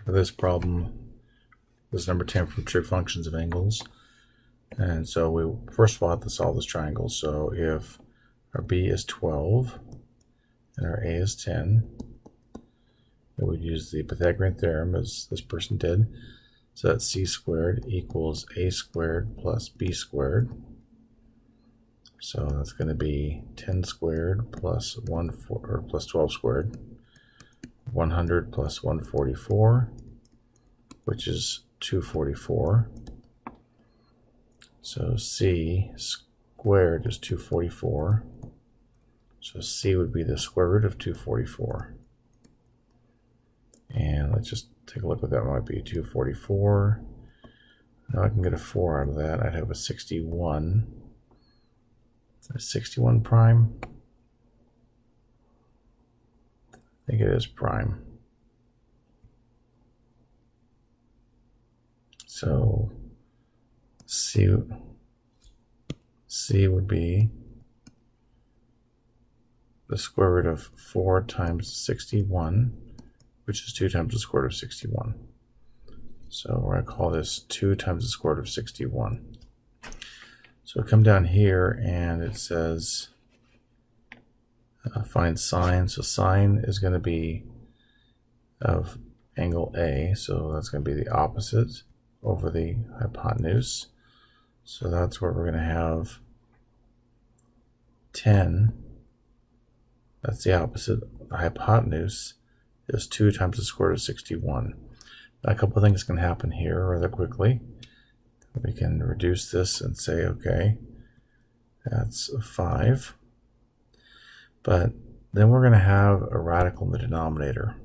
For this problem, this is number 10 from trig functions of angles. And so we first of all have to solve this triangle. So if our b is 12 and our a is 10, we would use the Pythagorean theorem as this person did. So that's c squared equals a squared plus b squared. So that's going to be 10 squared plus 12 squared, 100 plus 144, which is 244. So c squared is 244. So c would be the square root of 244. And let's just take a look what that might be. 244. Now I can get a 4 out of that. I'd have a 61. A 61 prime. I think it is prime. So C would be the square root of 4 times 61, which is 2 times the square root of 61. So we're going to call this 2 times the square root of 61. So we come down here and it says find sine. So sine is going to be of angle A. So that's going to be the opposite over the hypotenuse. So that's where we're going to have 10. That's the opposite. The hypotenuse is 2 times the square root of 61. Now, a couple of things can happen here rather quickly. We can reduce this and say, okay, that's 5. But then we're going to have a radical in the denominator.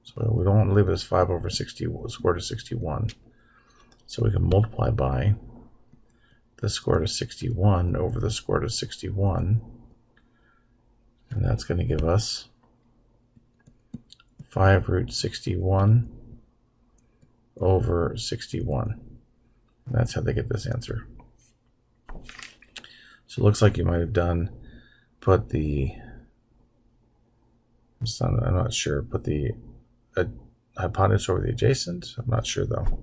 So we don't want to leave it as 5 over 60, square root of 61. So we can multiply by the square root of 61 over the square root of 61. And that's going to give us 5 root 61 over 61. And that's how they get this answer. So it looks like you might have put the, I'm not sure, put the hypotenuse over the adjacent. I'm not sure though.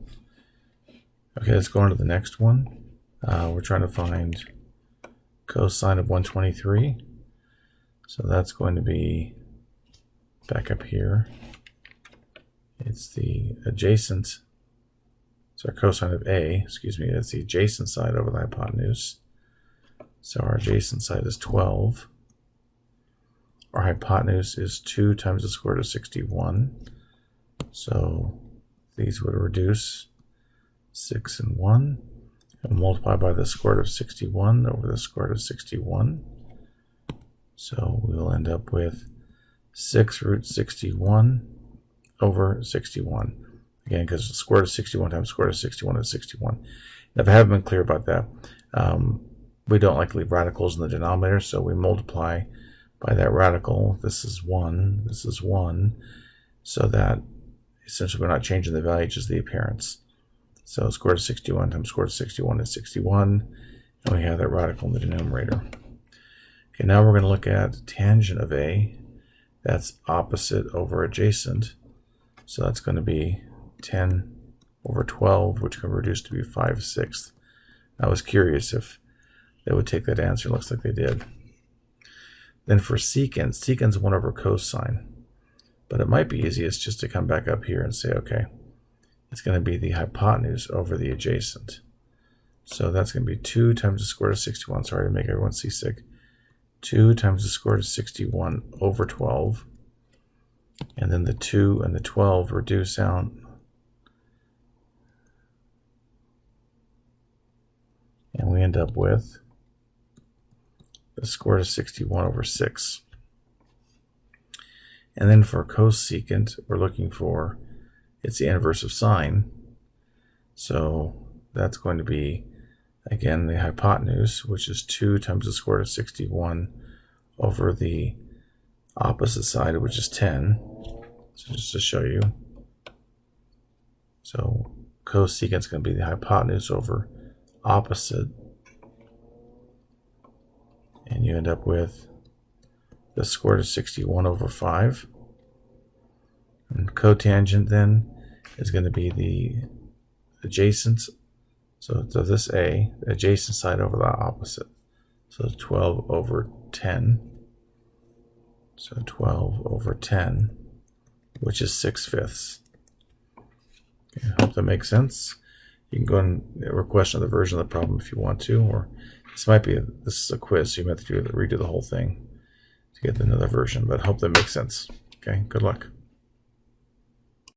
Okay, let's go on to the next one. We're trying to find cosine of 123. So that's going to be back up here. It's the adjacent. So our cosine of A, that's the adjacent side over the hypotenuse. So our adjacent side is 12. Our hypotenuse is 2 times the square root of 61. So these would reduce 6 and 1. And multiply by the square root of 61 over the square root of 61. So we will end up with 6 root 61 over 61. Again, because the square root of 61 times square root of 61 is 61. Now, if I haven't been clear about that, we don't like to leave radicals in the denominator, so we multiply by that radical. This is 1, this is 1, so that essentially we're not changing the value, just the appearance. So square root of 61 times square root of 61 is 61, and we have that radical in the denominator. Okay, now we're going to look at tangent of A. That's opposite over adjacent. So that's going to be 10 over 12, which can reduce to be 5/6. I was curious if they would take that answer. It looks like they did. Then for secant, secant's 1 over cosine. But it might be easiest just to come back up here and say, okay, it's going to be the hypotenuse over the adjacent. So that's going to be 2 times the square root of 61. Sorry to make everyone seasick. 2 times the square root of 61 over 12. And then the 2 and the 12 reduce out. And we end up with the square root of 61 over 6. And then for cosecant, we're looking for, it's the inverse of sine. So that's going to be, again, the hypotenuse, which is 2 times the square root of 61 over the opposite side, which is 10. So just to show you. So cosecant is going to be the hypotenuse over opposite. And you end up with the square root of 61 over 5. And cotangent then is going to be the adjacent. So this A, the adjacent side over the opposite. So 12 over 10. So 12 over 10, which is 6/5. Okay, I hope that makes sense. You can go and request another version of the problem if you want to, or this is a quiz, so you might have to redo the whole thing to get another version, but I hope that makes sense. Okay, good luck.